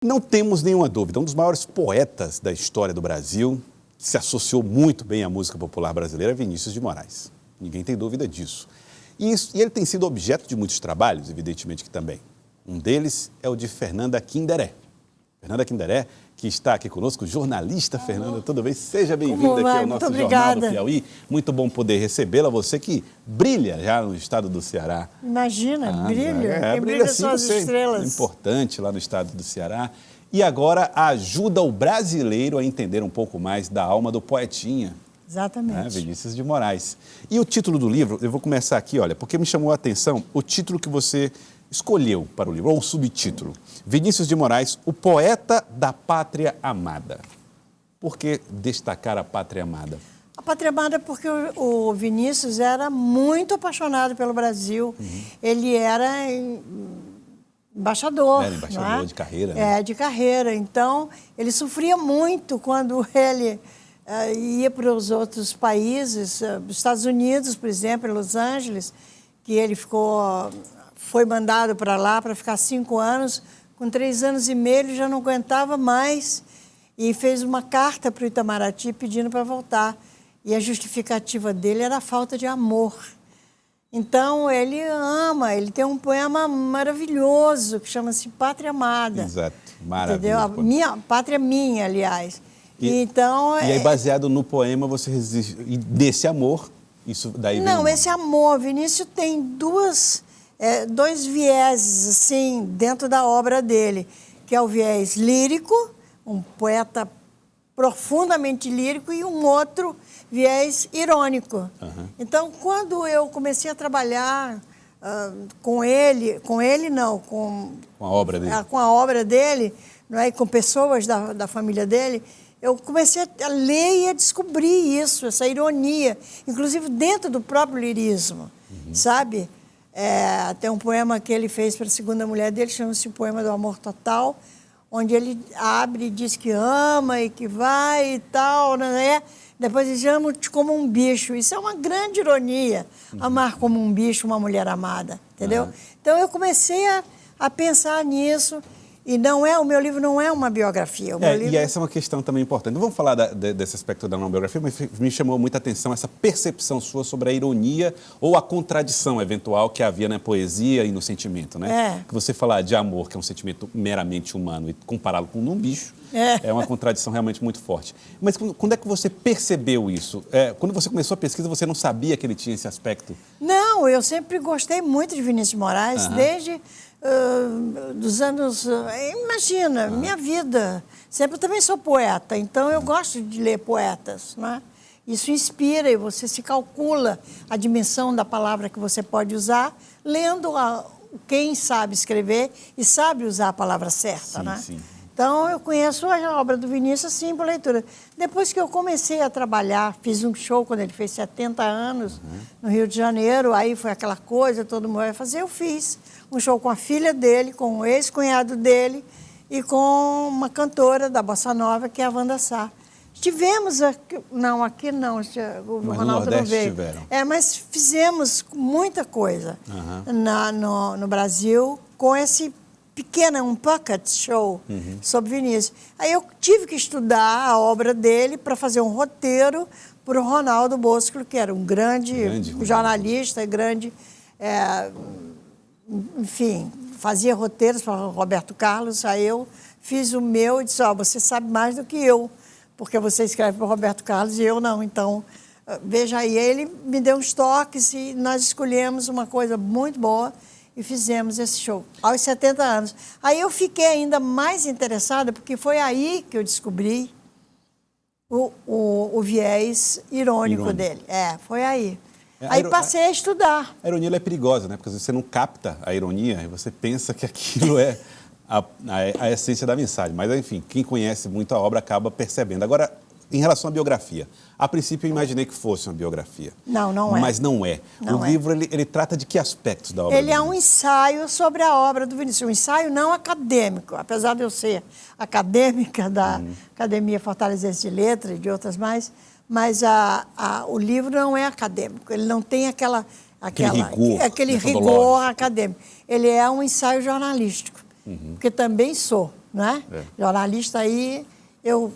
Não temos nenhuma dúvida, um dos maiores poetas da história do Brasil, que se associou muito bem à música popular brasileira, é Vinícius de Moraes. Ninguém tem dúvida disso. E ele tem sido objeto de muitos trabalhos, evidentemente que também. Um deles é o de Fernanda Kinderé. Fernanda Kinderé, que está aqui conosco, jornalista. Fernanda, tudo bem? Seja bem-vinda aqui ao nosso Jornal do Piauí. Muito bom poder recebê-la, você que brilha já no estado do Ceará. Imagina, brilha. Brilha suas estrelas. É importante lá no estado do Ceará. E agora ajuda o brasileiro a entender um pouco mais da alma do poetinha. Exatamente. Vinícius de Moraes. E o título do livro, eu vou começar aqui, olha, porque me chamou a atenção o título que você escolheu para o livro, ou o subtítulo. Vinícius de Moraes, o poeta da pátria amada. Por que destacar a pátria amada? A pátria amada porque o Vinícius era muito apaixonado pelo Brasil. Ele era embaixador. Era embaixador de carreira. Né? É, de carreira. Então, ele sofria muito quando ele ia para os outros países, Estados Unidos, por exemplo, em Los Angeles, que ele foi mandado para lá para ficar 5 anos. Com 3 anos e meio, ele já não aguentava mais e fez uma carta para o Itamaraty pedindo para voltar. E a justificativa dele era a falta de amor. Então, ele tem um poema maravilhoso que chama-se Pátria Amada. Exato, maravilhoso. Entendeu? Pátria minha, aliás. E aí, baseado no poema, você desse amor, isso daí vem. Não, esse amor, Vinícius tem dois vieses, assim, dentro da obra dele, que é o viés lírico, um poeta profundamente lírico, e um outro viés irônico. Então, quando eu comecei a trabalhar com a obra dele, com a obra dele, não é, com pessoas da família dele, eu comecei a ler e a descobrir isso, essa ironia, inclusive dentro do próprio lirismo, sabe? Tem um poema que ele fez para a segunda mulher dele, chama-se o Poema do Amor Total, onde ele abre e diz que ama e que vai e tal, né? Depois ele diz, amo-te como um bicho. Isso é uma grande ironia, amar como um bicho uma mulher amada, entendeu? Então eu comecei a pensar nisso. E o meu livro não é uma biografia. E essa é uma questão também importante. Não vamos falar desse aspecto da não biografia, mas me chamou muita atenção essa percepção sua sobre a ironia ou a contradição eventual que havia na poesia e no sentimento, né? Que você falar de amor, que é um sentimento meramente humano, e compará-lo com um bicho, é uma contradição realmente muito forte. Mas quando é que você percebeu isso? Quando você começou a pesquisa, você não sabia que ele tinha esse aspecto? Não, eu sempre gostei muito de Vinícius de Moraes, desde dos anos... Imagina, minha vida. Sempre eu também sou poeta, então eu gosto de ler poetas, né? Isso inspira e você se calcula a dimensão da palavra que você pode usar, lendo quem sabe escrever e sabe usar a palavra certa, né? Sim. Então, eu conheço a obra do Vinícius, assim, por leitura. Depois que eu comecei a trabalhar, fiz um show quando ele fez 70 anos, no Rio de Janeiro, aí foi aquela coisa, todo mundo vai fazer, eu fiz um show com a filha dele, com o ex-cunhado dele e com uma cantora da Bossa Nova, que é a Wanda Sá. Estivemos aqui, aqui não, o Ronaldo não veio. Tiveram. Mas fizemos muita coisa no Brasil com esse um pocket show sobre Vinícius. Aí eu tive que estudar a obra dele para fazer um roteiro para o Ronaldo Bosco, que era um grande jornalista, enfim, fazia roteiros para o Roberto Carlos. Aí eu fiz o meu e disse, você sabe mais do que eu, porque você escreve para o Roberto Carlos e eu não. Então, veja aí, ele me deu uns toques e nós escolhemos uma coisa muito boa e fizemos esse show, aos 70 anos. Aí eu fiquei ainda mais interessada, porque foi aí que eu descobri o viés irônico dele. Foi aí. Aí passei a estudar. A ironia é perigosa, né? Porque você não capta a ironia e você pensa que aquilo é a essência da mensagem. Mas, enfim, quem conhece muito a obra acaba percebendo. Agora, em relação à biografia, a princípio eu imaginei que fosse uma biografia. Não é. Mas não é. O livro, ele trata de que aspectos da obra? Ele é um ensaio sobre a obra do Vinícius. Um ensaio não acadêmico, apesar de eu ser acadêmica da Academia Fortalezense de Letras e de outras mais, mas o livro não é acadêmico. Ele não tem aquele rigor acadêmico. Ele é um ensaio jornalístico, porque também sou. não é? Jornalista aí, eu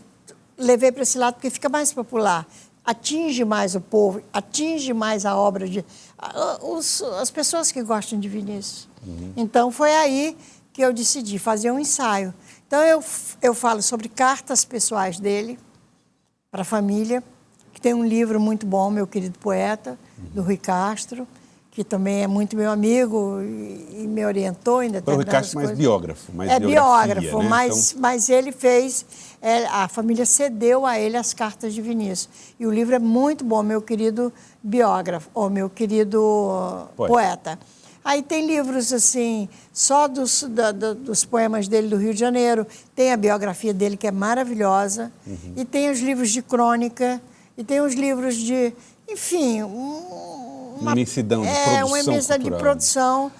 levei para esse lado porque fica mais popular. Atinge mais o povo, atinge mais a obra as pessoas que gostam de Vinícius. Então, foi aí que eu decidi fazer um ensaio. Então, eu falo sobre cartas pessoais dele para a família, que tem um livro muito bom, Meu Querido Poeta, do Rui Castro, que também é muito meu amigo e me orientou em determinadas coisas. O Rui Castro mais biógrafo, mais biógrafo, né? mas ele fez, a família cedeu a ele as cartas de Vinícius. E o livro é muito bom, Meu Querido Biógrafo, ou Meu Querido Poeta. Aí tem livros, assim, só dos poemas dele do Rio de Janeiro, tem a biografia dele, que é maravilhosa, e tem os livros de crônica, e tem os livros de, enfim, uma imensidão de produção uma imensidão cultural. De produção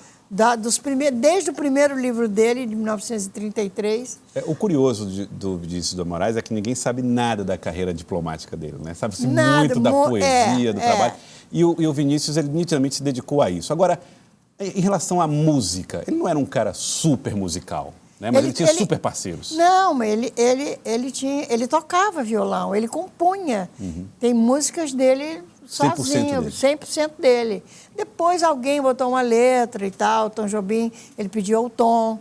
desde o primeiro livro dele, de 1933. O curioso do Vinícius de Moraes é que ninguém sabe nada da carreira diplomática dele, né? Sabe-se muito da poesia, do trabalho. E o Vinícius, ele nitidamente se dedicou a isso. Agora, em relação à música, ele não era um cara super musical, né? Mas ele tinha super parceiros. Não, ele tocava violão, ele compunha. Tem músicas dele sozinho, 100% dele. Depois alguém botou uma letra e tal, Tom Jobim, ele pediu ao Tom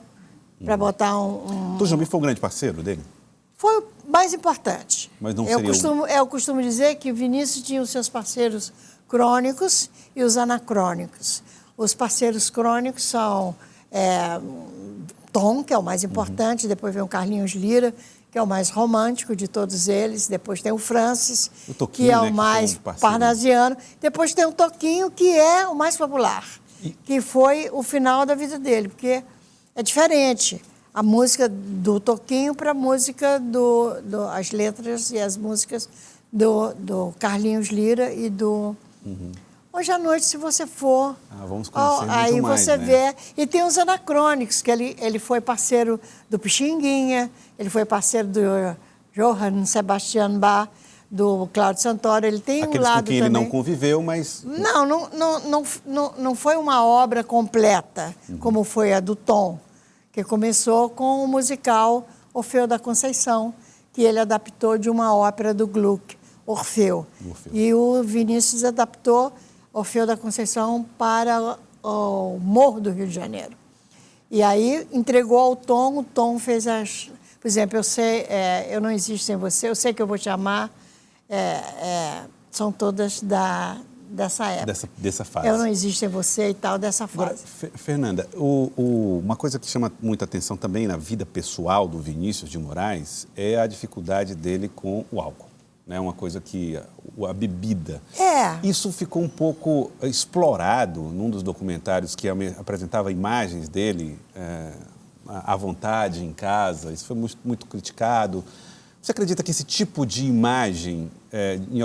para botar Tom Jobim foi um grande parceiro dele? Foi o mais importante. Mas não eu costumo dizer que o Vinícius tinha os seus parceiros crônicos e os anacrônicos. Os parceiros crônicos são Tom, que é o mais importante, depois vem o Carlinhos Lira, que é o mais romântico de todos eles, depois tem o Francis, que é o mais parnasiano, depois tem o Toquinho, que é o mais popular, que foi o final da vida dele, porque é diferente a música do Toquinho para a música as letras e as músicas do Carlinhos Lira e do... Hoje à noite, se você for, vamos conhecer aí muito mais, você né? vê. E tem os anacrônicos, que ele foi parceiro do Pixinguinha, ele foi parceiro do Johann Sebastian Bach, do Cláudio Santoro. Ele tem aqueles um lado com quem também... ele não conviveu, mas... Não foi uma obra completa, como foi a do Tom, que começou com o musical Orfeu da Conceição, que ele adaptou de uma ópera do Gluck, Orfeu. E o Vinícius adaptou Orfeu da Conceição para o Morro do Rio de Janeiro. E aí entregou ao Tom, o Tom fez as... Por exemplo, eu sei, Eu Não Existo Sem Você, Eu Sei Que Eu Vou Te Amar, são todas dessa época. Dessa fase. Eu Não Existo Sem Você e tal, dessa fase. Agora, Fernanda, uma coisa que chama muita atenção também na vida pessoal do Vinícius de Moraes é a dificuldade dele com o álcool. Né, uma coisa que a bebida. Isso ficou um pouco explorado num dos documentários que apresentava imagens dele à vontade em casa. Isso foi muito criticado. Você acredita que esse tipo de imagem,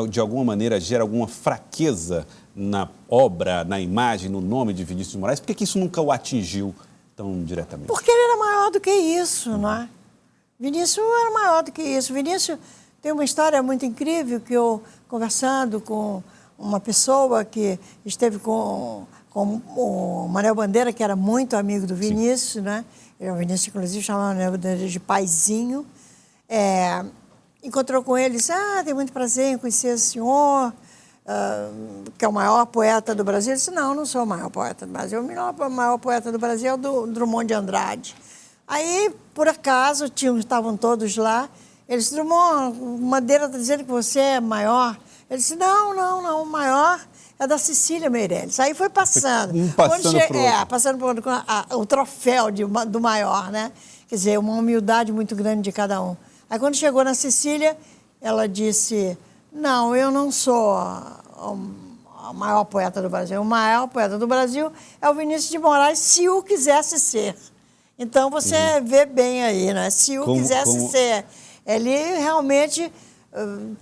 de alguma maneira, gera alguma fraqueza na obra, na imagem, no nome de Vinícius de Moraes? Por que isso nunca o atingiu tão diretamente? Porque ele era maior do que isso, não é? Vinícius era maior do que isso. Vinícius tem uma história muito incrível que eu, conversando com uma pessoa que esteve com o Manuel Bandeira, que era muito amigo do Vinícius, né? O Vinícius, inclusive, chamava o Manuel Bandeira de paizinho. Encontrou com ele e disse, tem muito prazer em conhecer o senhor, que é o maior poeta do Brasil. Ele disse, não sou o maior poeta do Brasil. O maior poeta do Brasil é o do Drummond de Andrade. Aí, por acaso, estavam todos lá. Ele disse, Drummond, Bandeira está dizendo que você é maior. Ele disse, não, o maior é da Cecília Meirelles. Aí foi passando. Passando por o troféu do maior, né? Quer dizer, uma humildade muito grande de cada um. Aí quando chegou na Cecília, ela disse, não, eu não sou o maior poeta do Brasil. O maior poeta do Brasil é o Vinícius de Moraes, se o quisesse ser. Então você vê bem aí, né? Se o quisesse ser. Ele realmente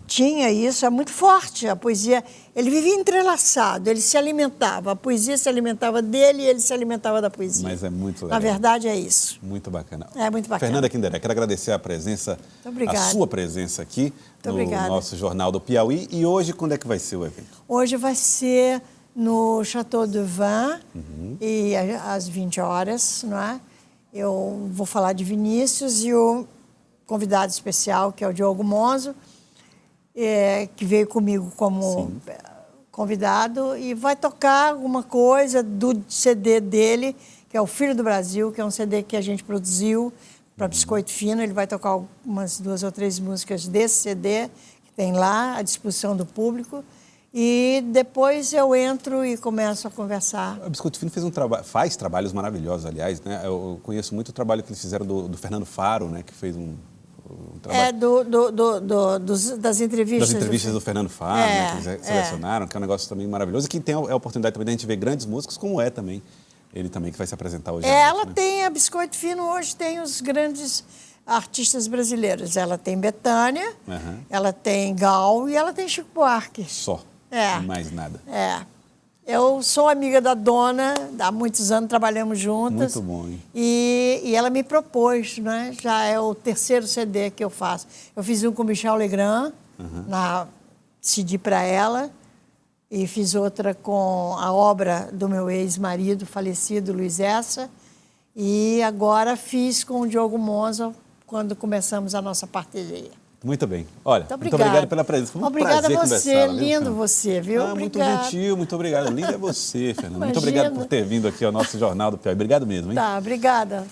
tinha isso, é muito forte a poesia. Ele vivia entrelaçado, ele se alimentava. A poesia se alimentava dele e ele se alimentava da poesia. Mas é muito legal. Na verdade, é isso. Muito bacana. É muito bacana. Fernanda Kinderé, quero agradecer a presença, a sua presença aqui no nosso Jornal do Piauí. E hoje, quando é que vai ser o evento? Hoje vai ser no Château de Vin, e às 20 horas, não é? Eu vou falar de Vinícius e o convidado especial, que é o Diogo Monzo, que veio comigo como convidado e vai tocar alguma coisa do CD dele, que é o Filho do Brasil, que é um CD que a gente produziu para Biscoito Fino. Ele vai tocar umas 2 ou 3 músicas desse CD, que tem lá, à disposição do público. E depois eu entro e começo a conversar. O Biscoito Fino faz trabalhos maravilhosos, aliás, né? Eu conheço muito o trabalho que eles fizeram do Fernando Faro, né? Que fez um trabalho... Das entrevistas. Das entrevistas do Fernando Faro, né? Que eles selecionaram, que é um negócio também maravilhoso. E que tem a oportunidade também de a gente ver grandes músicos, como também ele também, que vai se apresentar hoje. Ela tem, a Biscoito Fino hoje tem os grandes artistas brasileiros. Ela tem Bethânia, ela tem Gal e ela tem Chico Buarque. Só. Mais nada. Eu sou amiga da dona, há muitos anos trabalhamos juntas. Muito bom, hein? E ela me propôs, né? Já é o 3º CD que eu faço. Eu fiz um com Michel Legrand, na CD para ela, e fiz outra com a obra do meu ex-marido falecido, Luiz Essa, e agora fiz com o Diogo Monzo, quando começamos a nossa parceria. Muito bem. Olha, muito obrigado pela presença. Foi um prazer conversar. Lindo você, viu? Muito gentil, muito obrigado. Lindo é você, Fernanda. Muito obrigado por ter vindo aqui ao nosso Jornal do Piauí. Obrigado mesmo, hein? Tá, obrigada.